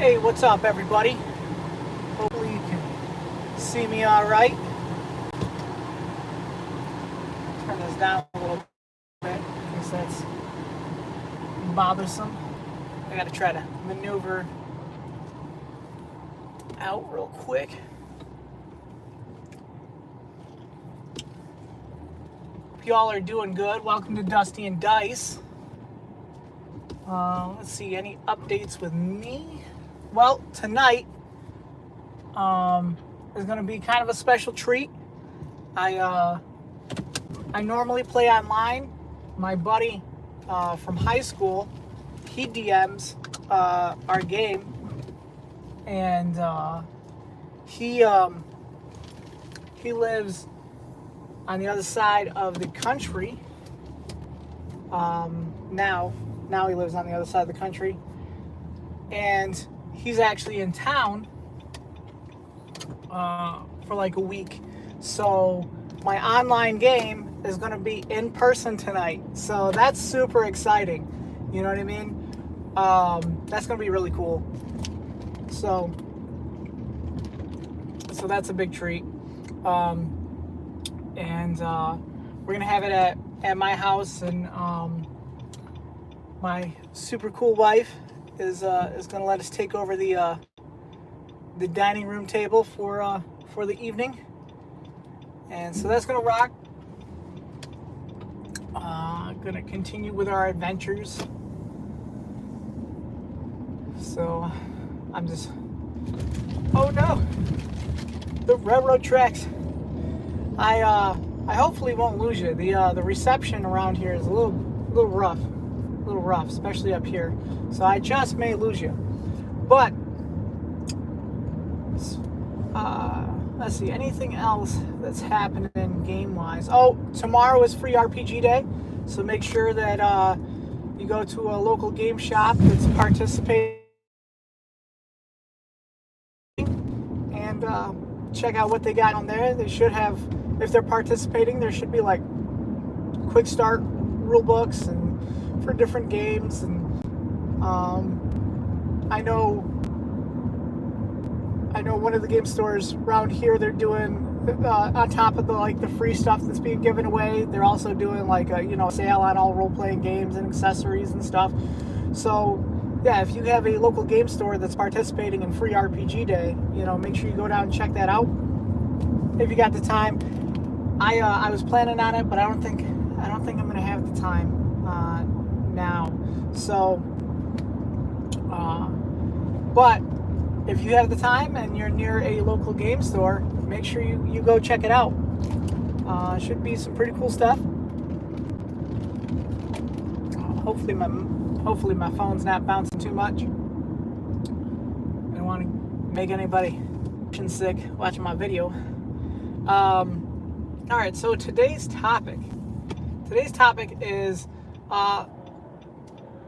Hey, what's up, everybody? Hopefully you can see me all right. Turn this down a little bit because that's bothersome. I gotta try to maneuver out real quick. Hope y'all are doing good. Welcome to Dusty and Dice. Let's see, any updates with me? Well, tonight is going to be kind of a special treat. I normally play online. My buddy from high school, he DMs our game, and he lives on the other side of the country. Now he lives on the other side of the country, and he's actually in town for like a week. So my online game is going to be in person tonight. So that's super exciting. You know what I mean? That's going to be really cool. So that's a big treat. And we're going to have it at my house, and my super cool wife is going to let us take over the dining room table for the evening, and so that's gonna rock. Gonna continue with our adventures. So I'm just, oh no, the railroad tracks. I hopefully won't lose you. The reception around here is a little rough, especially up here. So I just may lose you, but. Let's see, anything else that's happening game-wise? Oh, tomorrow is free RPG day, so make sure that you go to a local game shop that's participating and check out what they got on there. They should have, if they're participating, there should be like quick start rule books and for different games, and I know one of the game stores around here, they're doing on top of the free stuff that's being given away, they're also doing like a sale on all role-playing games and accessories and stuff. So yeah, if you have a local game store that's participating in free RPG day, make sure you go down and check that out if you got the time. I was planning on it, but I don't think I'm gonna have the time now. So but if you have the time and you're near a local game store, make sure you go check it out. Should be some pretty cool stuff. Hopefully my phone's not bouncing too much. I don't want to make anybody sick watching my video. All right, so today's topic is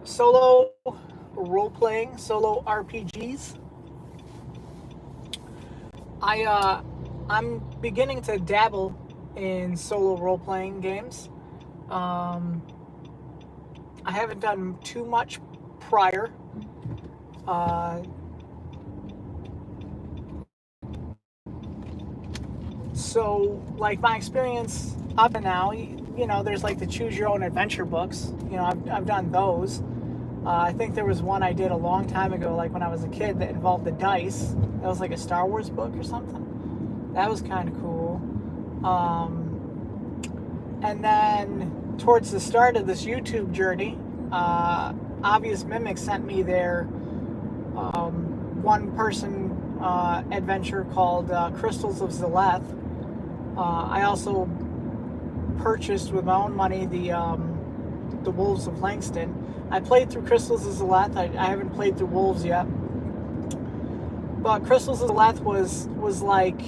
solo role-playing, solo RPGs. I'm beginning to dabble in solo role-playing games. I haven't done too much prior. So, like, my experience up and now, there's like the Choose Your Own Adventure books. I've done those. I think there was one I did a long time ago, like when I was a kid, that involved the dice. That was like a Star Wars book or something. That was kind of cool. And then towards the start of this YouTube journey, Obvious Mimic sent me their one-person adventure called Crystals of Zaleth. I also purchased with my own money the Wolves of Langston. I played through Crystals of Zaleth. I haven't played through Wolves yet. But Crystals of Zaleth was like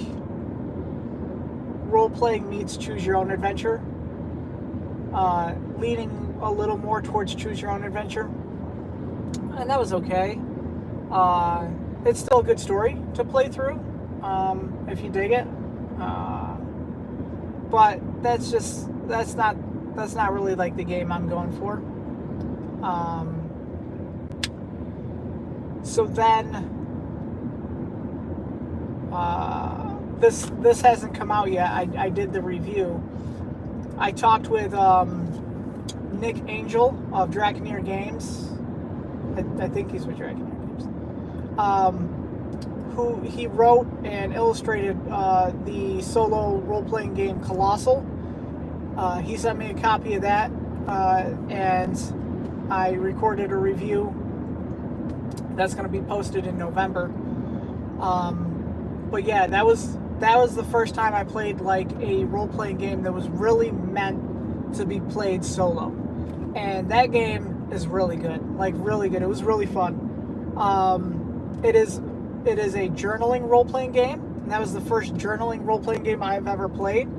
role-playing meets Choose Your Own Adventure. Leaning a little more towards Choose Your Own Adventure. And that was okay. It's still a good story to play through, if you dig it. But that's not really like the game I'm going for. So then, this hasn't come out yet. I did the review. I talked with Nick Angel of Draconeer Games. I think he's with Draconeer Games. Who he wrote and illustrated the solo role-playing game Colossal. He sent me a copy of that, and I recorded a review that's going to be posted in November. But yeah, that was the first time I played like a role-playing game that was really meant to be played solo, and that game is really good, like really good. It was really fun. It is a journaling role-playing game, and that was the first journaling role-playing game I've ever played.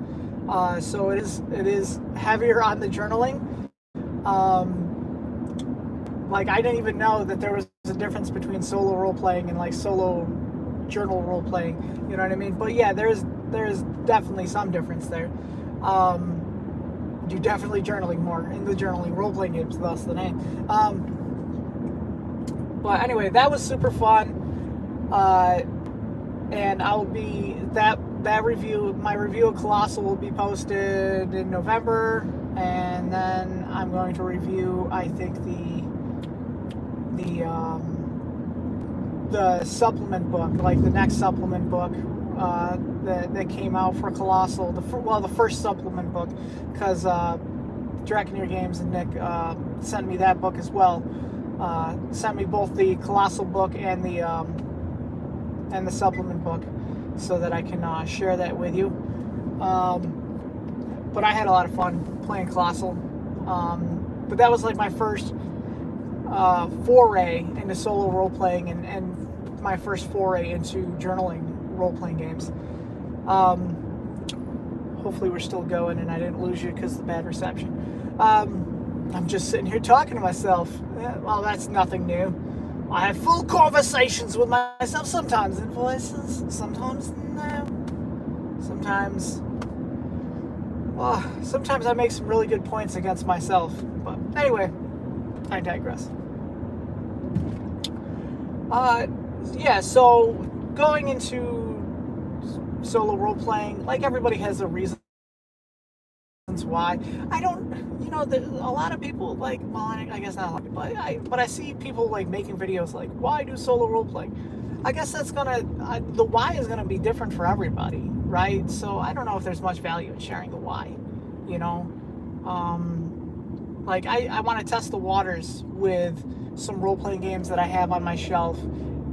So it is heavier on the journaling. Like I didn't even know that there was a difference between solo role-playing and like solo journal role-playing. You know what I mean? But yeah, there is definitely some difference there. You're definitely journaling more in the journaling role-playing games, thus the name. But anyway, that was super fun. And I'll be that review, my review of Colossal will be posted in November, and then I'm going to review, I think, the supplement book, like the next supplement book that came out for Colossal. The first supplement book, because Draconeer Games and Nick sent me that book as well. Sent me both the Colossal book and the supplement book, so that I can share that with you. But I had a lot of fun playing Colossal. But that was like my first foray into solo role-playing and my first foray into journaling role-playing games. Hopefully we're still going and I didn't lose you because of the bad reception. I'm just sitting here talking to myself. Well, that's nothing new. I have full conversations with myself, sometimes in voices, sometimes no. Sometimes I make some really good points against myself. But anyway, I digress. Yeah, so going into solo role-playing, like everybody has a reason why. I don't, a lot of people like, well, I guess not a lot of people, but I see people like making videos like, why do solo role-playing? I guess that's the why is gonna be different for everybody, right? So I don't know if there's much value in sharing the why, like I want to test the waters with some role-playing games that I have on my shelf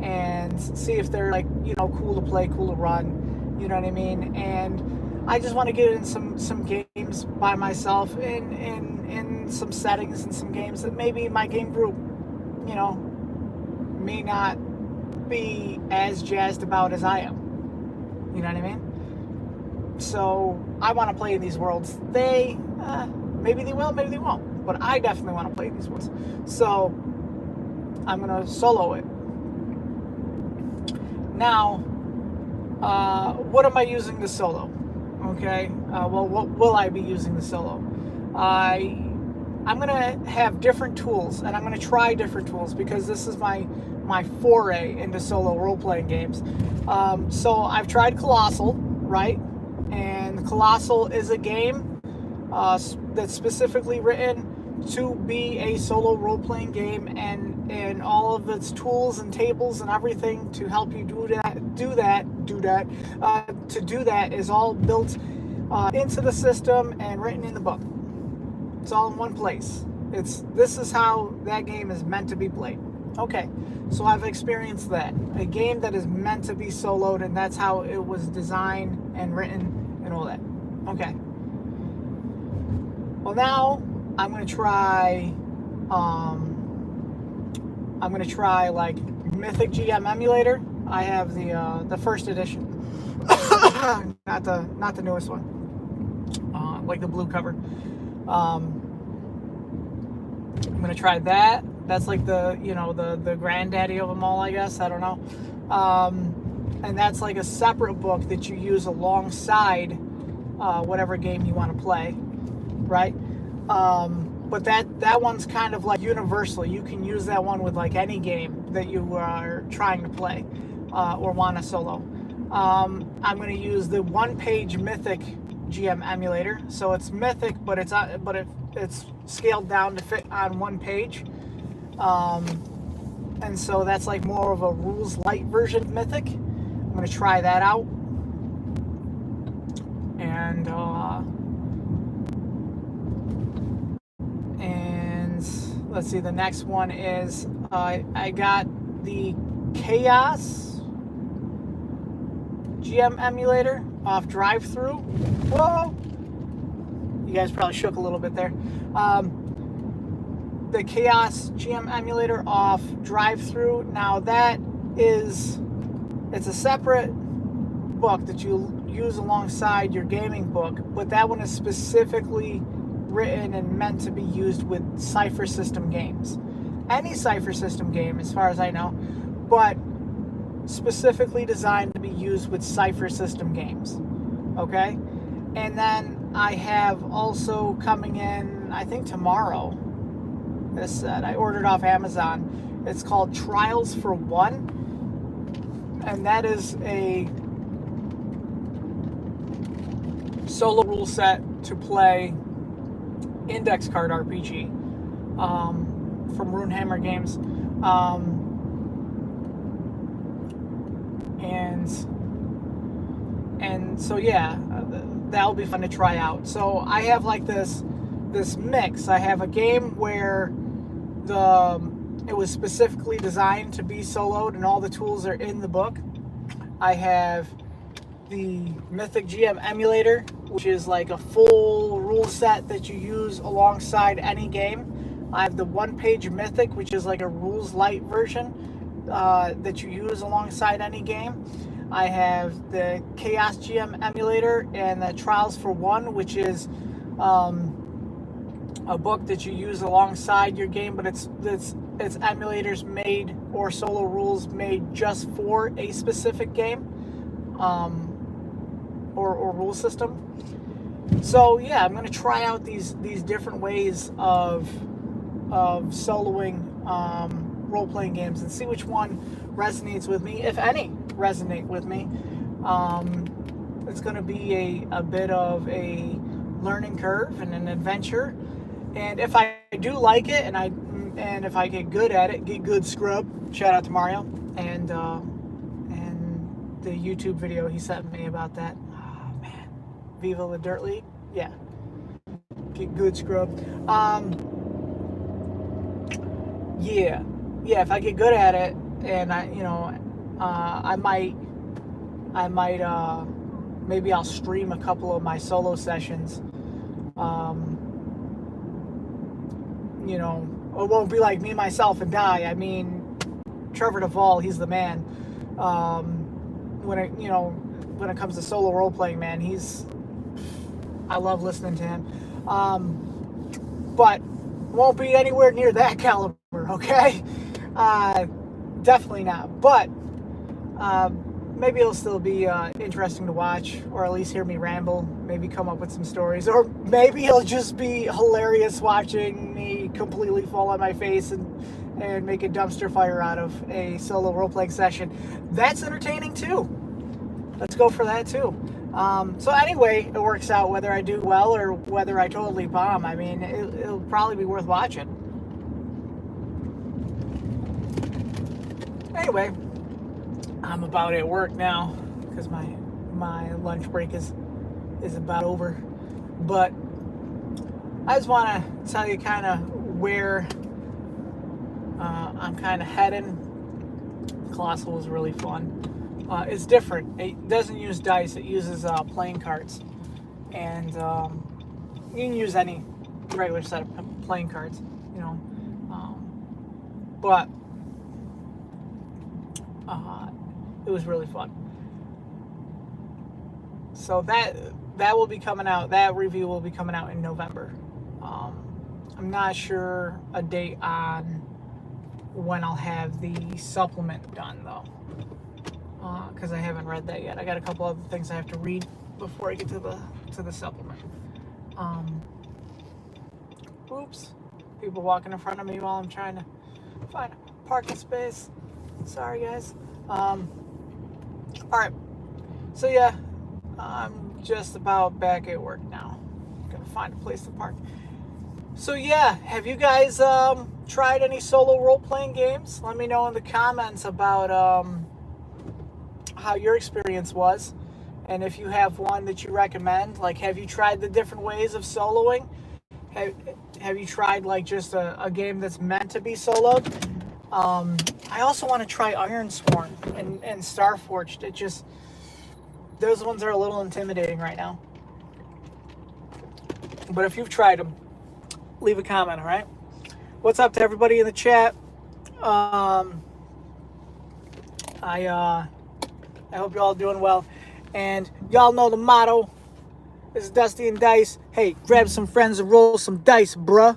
and see if they're like, cool to play, cool to run, you know what I mean? And I just want to get in some games by myself in some settings and some games that maybe my game group, may not be as jazzed about as I am. You know what I mean? So I want to play in these worlds. Maybe they will, maybe they won't. But I definitely want to play in these worlds. So I'm going to solo it. Now, what am I using the solo? Okay, well, what will I be using the solo? I'm going to have different tools, and I'm going to try different tools because this is my foray into solo role-playing games. So I've tried Colossal, right? And Colossal is a game that's specifically written to be a solo role-playing game, and all of its tools and tables and everything to help you to do that is all built into the system and written in the book. It's all in one place. This is how that game is meant to be played. Okay, so I've experienced that. A game that is meant to be soloed, and that's how it was designed and written and all that. Okay. Well, now I'm gonna try like Mythic GM Emulator. I have the first edition, not the newest one, like the blue cover. I'm gonna try that. That's like the granddaddy of them all, I guess. I don't know. And that's like a separate book that you use alongside whatever game you want to play, right? but that one's kind of like universal. You can use that one with like any game that you are trying to play or want to solo. I'm going to use the one-page Mythic GM emulator. So it's Mythic, but it's scaled down to fit on one page. And so that's like more of a rules light version of Mythic. I'm going to try that out. And let's see, the next one is I got the Chaos GM emulator off DriveThru. Whoa! You guys probably shook a little bit there. The Chaos GM emulator off DriveThru. Now it's a separate book that you use alongside your gaming book, but that one is specifically written and meant to be used with Cypher System games. Any Cypher System game, as far as I know, but specifically designed to be used with Cypher System games. Okay? And then I have also coming in, I think tomorrow, this set I ordered off Amazon. It's called Trials for One, and that is a solo rule set to play index card RPG from Runehammer Games, and so yeah, that'll be fun to try out. So I have like this mix. I have a game where it was specifically designed to be soloed and all the tools are in the book. I have the Mythic GM emulator, which is like a full rule set that you use alongside any game. I have the one-page Mythic, which is like a rules light version that you use alongside any game. I have the Chaos GM emulator and the Trials for One, which is a book that you use alongside your game, but it's emulators made or solo rules made just for a specific game or rule system. So yeah, I'm going to try out these different ways of soloing role-playing games and see which one resonates with me, if any resonate with me. It's going to be a bit of a learning curve and an adventure. And if I do like it, and if I get good at it, get good scrub. Shout out to Mario and the YouTube video he sent me about that. Oh man, Viva the Dirt League. Yeah, get good scrub. Yeah. If I get good at it, and I might maybe I'll stream a couple of my solo sessions. It won't be like me, myself, and die. I mean, Trevor Duvall, he's the man. When it comes to solo role playing, man, I love listening to him. But won't be anywhere near that caliber, okay? Definitely not. But maybe it'll still be interesting to watch, or at least hear me ramble, maybe come up with some stories, or maybe it'll just be hilarious watching me completely fall on my face and make a dumpster fire out of a solo role-playing session. That's entertaining too. Let's go for that too. So anyway, it works out whether I do well or whether I totally bomb. I mean, it'll probably be worth watching. Anyway, I'm about at work now because my lunch break is about over. But I just want to tell you kind of where I'm kind of heading. Colossal was really fun. It's different. It doesn't use dice. It uses playing cards. And you can use any regular set of playing cards, but it was really fun. So that will be coming out. That review will be coming out in November. I'm not sure a date on when I'll have the supplement done though, because I haven't read that yet. I got a couple other things I have to read before I get to the supplement. Oops. People walking in front of me while I'm trying to find a parking space. Sorry, guys. All right. So yeah, I'm just about back at work now. Gonna find a place to park. So yeah, have you guys tried any solo role-playing games? Let me know in the comments about how your experience was, and if you have one that you recommend. Like, have you tried the different ways of soloing? Have you tried like just a game that's meant to be soloed? I also want to try Ironsworn and Starforged. It just, those ones are a little intimidating right now. But if you've tried them, leave a comment, all right? What's up to everybody in the chat? I hope you're all doing well. And y'all know the motto. This is Dusty and Dice. Hey, grab some friends and roll some dice, bruh.